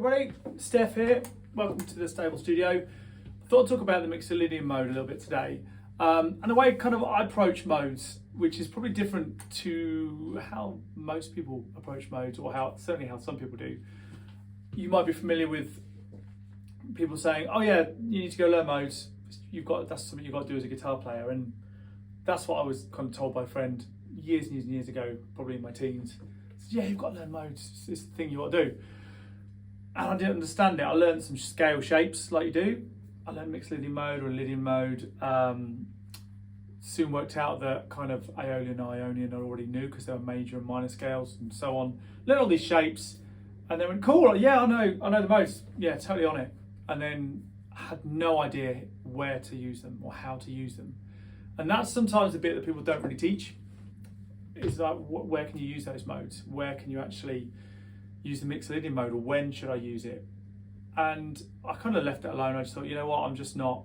everybody, Steph here. Welcome to the Stable Studio. I thought I'd talk about the Mixolydian mode a little bit today. And the way kind of I approach modes, which is probably different to how most people approach modes, or certainly how some people do. You might be familiar with people saying, oh yeah, you need to go learn modes. That's something you've got to do as a guitar player. And that's what I was kind of told by a friend years and years and years ago, probably in my teens. Yeah, you've got to learn modes. It's the thing you got to do. And I didn't understand it. I learned some scale shapes like you do. I learned Mixolydian mode or Lydian mode. Soon worked out that kind of Aeolian and Ionian I already knew because they were major and minor scales and so on. Learned all these shapes and then went, cool, yeah, I know the modes. Yeah, totally on it. And then I had no idea where to use them or how to use them. And that's sometimes the bit that people don't really teach. Is like, where can you use those modes? Where can you actually use the Mixolydian mode, or when should I use it? And I kind of left it alone. I just thought, you know what, I'm just not,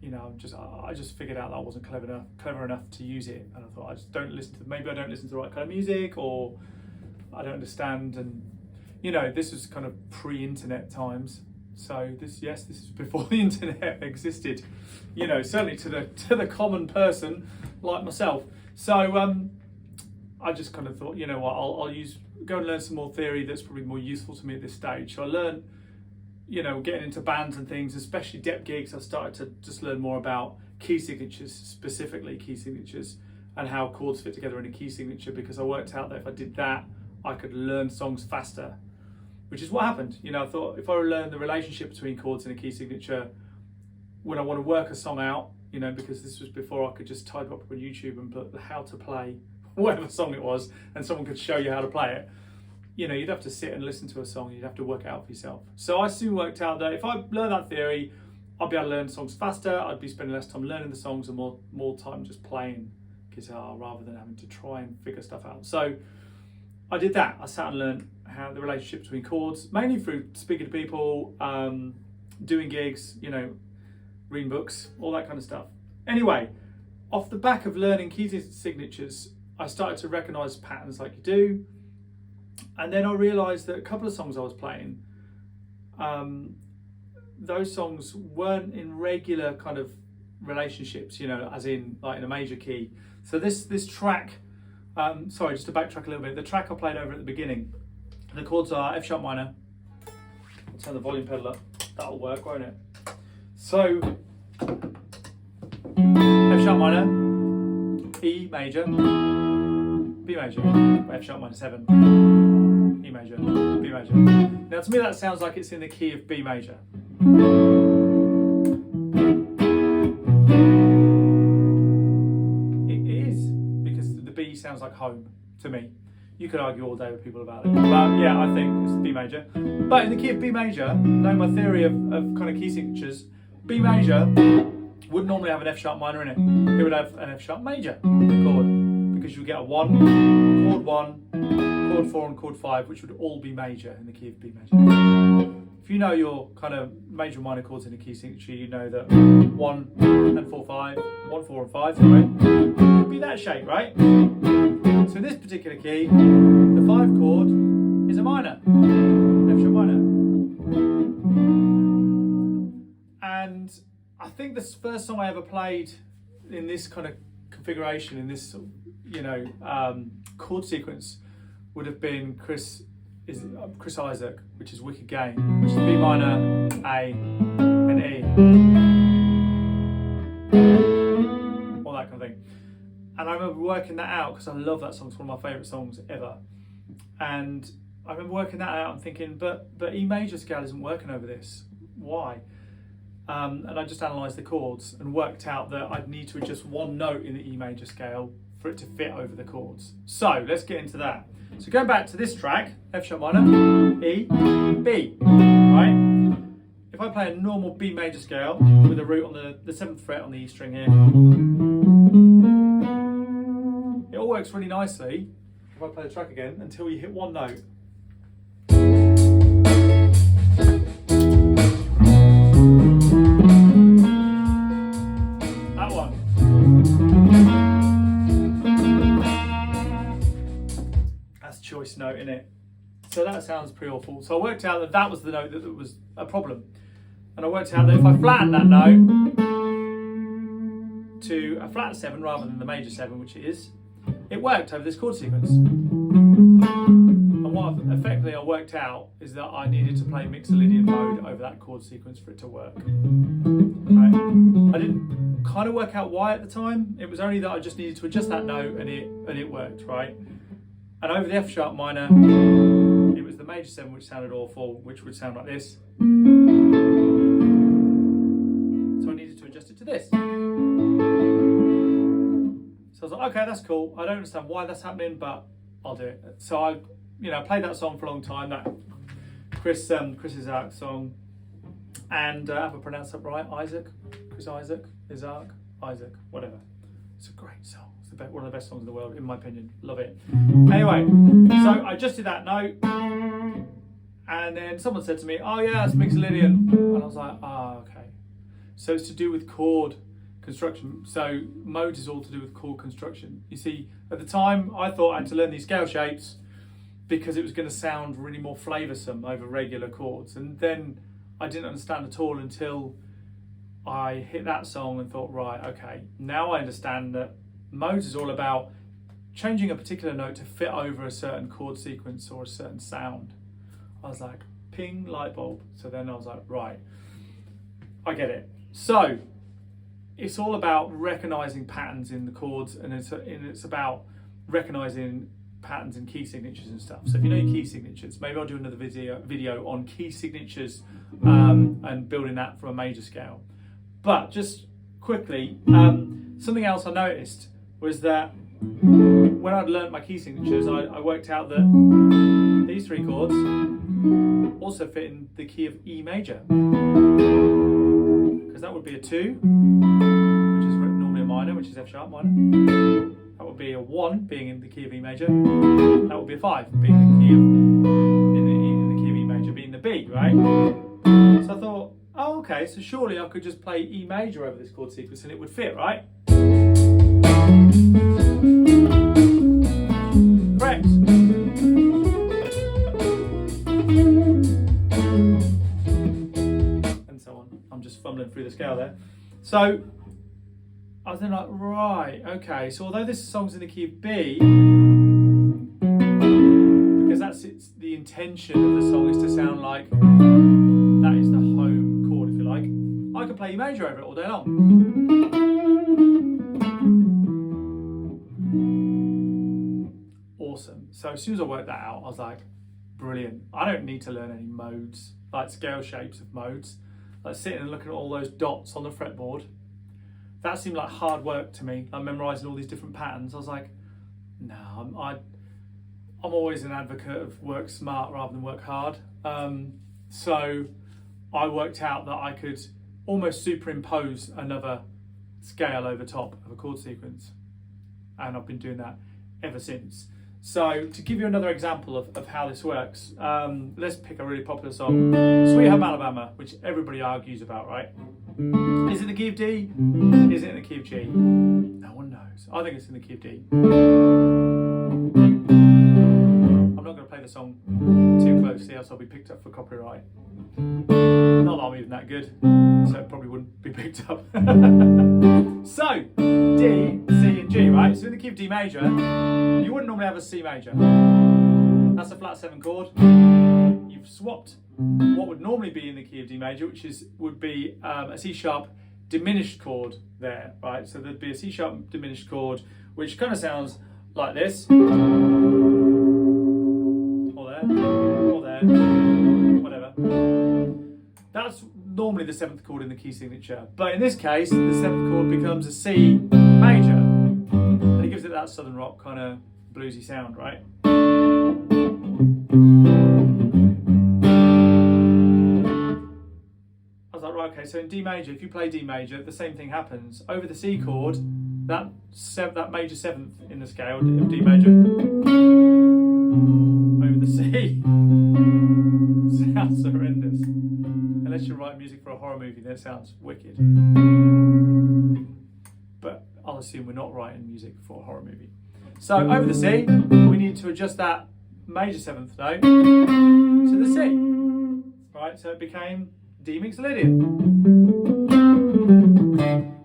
I just figured out that I wasn't clever enough to use it. And I thought, I just don't listen to, maybe I don't listen to the right kind of music, or I don't understand. And this was kind of pre-internet times. So this is before the internet existed, certainly to the common person like myself. So I just kind of thought, you know what, I'll go and learn some more theory that's probably more useful to me at this stage. So I learned, getting into bands and things, especially depth gigs, I started to just learn more about key signatures, specifically key signatures, and how chords fit together in a key signature, because I worked out that if I did that, I could learn songs faster, which is what happened. I thought if I learned the relationship between chords in a key signature, when I want to work a song out, because this was before I could just type up on YouTube and put how to play whatever song it was, and someone could show you how to play it. You'd have to sit and listen to a song, you'd have to work it out for yourself. So I soon worked out that if I learned that theory, I'd be able to learn songs faster, I'd be spending less time learning the songs and more time just playing guitar rather than having to try and figure stuff out. So I did that. I sat and learned how the relationship between chords, mainly through speaking to people, doing gigs, reading books, all that kind of stuff. Anyway, off the back of learning key signatures, I started to recognise patterns like you do. And then I realised that a couple of songs I was playing, those songs weren't in regular kind of relationships, as in like in a major key. So this track, sorry, just to backtrack a little bit, the track I played over at the beginning, the chords are F sharp minor. I'll turn the volume pedal up, that'll work, won't it? So, F sharp minor, E major, B major, F sharp minor 7, E major, B major. Now to me that sounds like it's in the key of B major. It is, because the B sounds like home to me. You could argue all day with people about it, but yeah, I think it's B major. But in the key of B major, knowing my theory of kind of key signatures, B major would normally have an F sharp minor in it. It would have an F sharp major chord, because you would get a 1, chord 1, chord 4 and chord 5, which would all be major in the key of B major. If you know your kind of major and minor chords in a key signature, you know that 1 and 4, 5, 1, 4 and 5, right? Would be that shape, right? So in this particular key, the 5 chord is a minor, F sharp minor. And I think the first song I ever played in this kind of configuration, in this chord sequence, would have been Chris Isaak, which is Wicked Game, which is B minor, A, and E, all that kind of thing. And I remember working that out because I love that song. It's one of my favourite songs ever. And I remember working that out and thinking, but E major scale isn't working over this. Why? And I just analysed the chords and worked out that I'd need to adjust one note in the E major scale for it to fit over the chords. So let's get into that. So going back to this track, F sharp minor, E, B, right? If I play a normal B major scale with a root on the 7th fret on the E string here, it all works really nicely if I play the track again until you hit one note. That one. That's choice note, innit? So that sounds pretty awful. So I worked out that that was the note that was a problem. And I worked out that if I flattened that note to a flat 7 rather than the major 7, which it is, it worked over this chord sequence. And what effectively I worked out is that I needed to play Mixolydian mode over that chord sequence for it to work. Right? I didn't kind of work out why at the time. It was only that I just needed to adjust that note and it worked, right? And over the F sharp minor, it was the major 7 which sounded awful, which would sound like this. So I needed to adjust it to this. So I was like, okay, that's cool. I don't understand why that's happening, but I'll do it. So I, played that song for a long time, that Chris Isaak song. And have I pronounced that right? Isaac, whatever. It's a great song. It's one of the best songs in the world, in my opinion. Love it. Anyway, so I adjusted that note, and then someone said to me, oh yeah, it's Mixolydian. And I was like, okay. So it's to do with chord construction. So mode is all to do with chord construction. You see, at the time, I thought I had to learn these scale shapes because it was going to sound really more flavoursome over regular chords. And then I didn't understand at all until I hit that song and thought, right, okay, now I understand that modes is all about changing a particular note to fit over a certain chord sequence or a certain sound. I was like, ping, light bulb. So then I was like, right, I get it. So it's all about recognizing patterns in the chords, and it's about recognizing patterns in key signatures and stuff. So if you know your key signatures, maybe I'll do another video on key signatures and building that from a major scale. But just quickly, something else I noticed was that when I'd learnt my key signatures, I worked out that these 3 chords also fit in the key of E major, because that would be a 2, which is normally a minor, which is F sharp minor. That would be a 1, being in the key of E major. That would be a 5, being in the key of E major, being the B, right? So I thought, oh, okay, so surely I could just play E major over this chord sequence and it would fit, right? Correct. And so on. I'm just fumbling through the scale there. So I was then like, right, okay, so although this song's in the key of B, because the intention of the song is to sound like that is the home chord, if you like, I could play E major over it all day long. Awesome. So as soon as I worked that out, I was like, brilliant. I don't need to learn any modes, like scale shapes of modes. Like sitting and looking at all those dots on the fretboard, that seemed like hard work to me, like memorising all these different patterns. I was like, no, I'm always an advocate of work smart rather than work hard. So I worked out that I could almost superimpose another scale over top of a chord sequence. And I've been doing that ever since. So to give you another example of how this works, let's pick a really popular song, Sweet Home Alabama, which everybody argues about, right? Is it in the key of D? Is it in the key of G? No one knows. I think it's in the key of D. I'm not going to play the song too closely, else I'll be picked up for copyright. Not that I'm even that good, so it probably wouldn't be picked up. So, D, C and G, right? So in the key of D major, you wouldn't normally have a C major. That's a flat 7 chord. You've swapped what would normally be in the key of D major, which would be a C sharp diminished chord there, right? So there'd be a C sharp diminished chord, which kind of sounds like this. Or there, whatever. That's normally the 7th chord in the key signature. But in this case, the 7th chord becomes a C major. And it gives it that southern rock kind of bluesy sound, right? I was like, right, okay, so in D major, if you play D major, the same thing happens. Over the C chord, that major 7th in the scale of D major, over the C, sounds horrendous. Unless you write music for a horror movie, then it sounds wicked. But I'll assume we're not writing music for a horror movie. So over the C, we need to adjust that major 7th note to the C. Right, so it became D Mixolydian.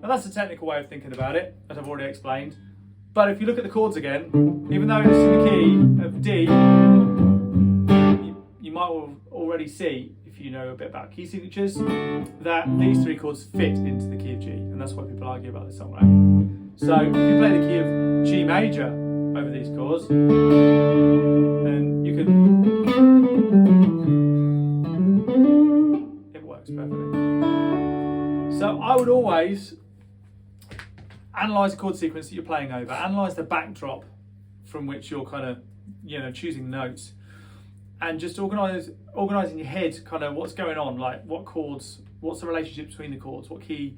Now that's a technical way of thinking about it, as I've already explained. But if you look at the chords again, even though it's in the key of D, you might already see, if you know a bit about key signatures, that these 3 chords fit into the key of G, and that's why people argue about this song, right? So if you play the key of G major over these chords, then you can, it works perfectly. So I would always analyse the chord sequence that you're playing over, analyse the backdrop from which you're kind of, choosing notes, and just organise in your head kind of what's going on, like what chords, what's the relationship between the chords, what key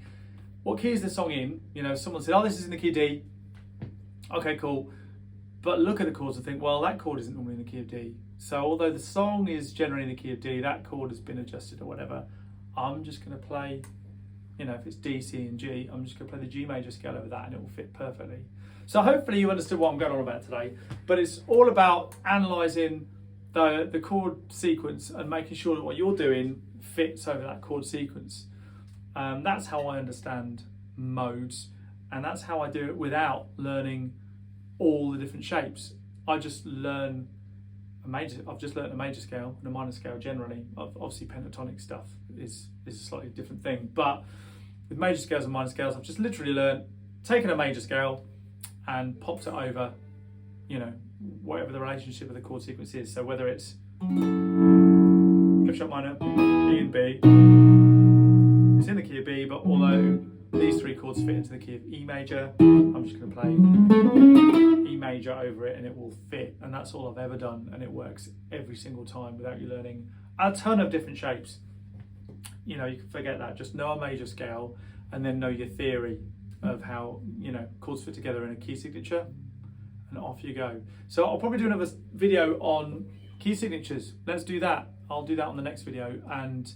is the song in? Someone said, oh, this is in the key of D. Okay, cool. But look at the chords and think, well, that chord isn't normally in the key of D. So although the song is generally in the key of D, that chord has been adjusted or whatever. I'm just going to play, if it's D, C, and G, I'm just going to play the G major scale over that and it will fit perfectly. So hopefully you understood what I'm going on about today. But it's all about analysing the chord sequence and making sure that what you're doing fits over that chord sequence. That's how I understand modes, and that's how I do it without learning all the different shapes. I just learn I've just learned a major scale and a minor scale generally. Obviously pentatonic stuff is a slightly different thing, but with major scales and minor scales, I've just literally learned, taken a major scale and popped it over, whatever the relationship of the chord sequence is. So whether it's F sharp minor, E and B, it's in the key of B, but although these 3 chords fit into the key of E major, I'm just going to play E major over it and it will fit. And that's all I've ever done, and it works every single time without you learning a ton of different shapes. You can forget that. Just know a major scale and then know your theory of how, chords fit together in a key signature, and off you go. So I'll probably do another video on key signatures. Let's do that. I'll do that on the next video, and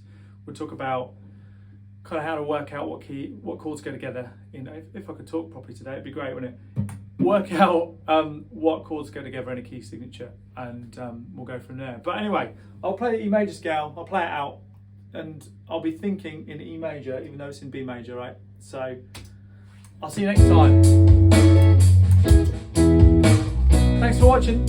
we'll talk about kind of how to work out what chords go together. If I could talk properly today, it'd be great, wouldn't it? Work out what chords go together in a key signature, and we'll go from there. But anyway, I'll play the E major scale, I'll play it out, and I'll be thinking in E major, even though it's in B major, right? So I'll see you next time. Thanks for watching.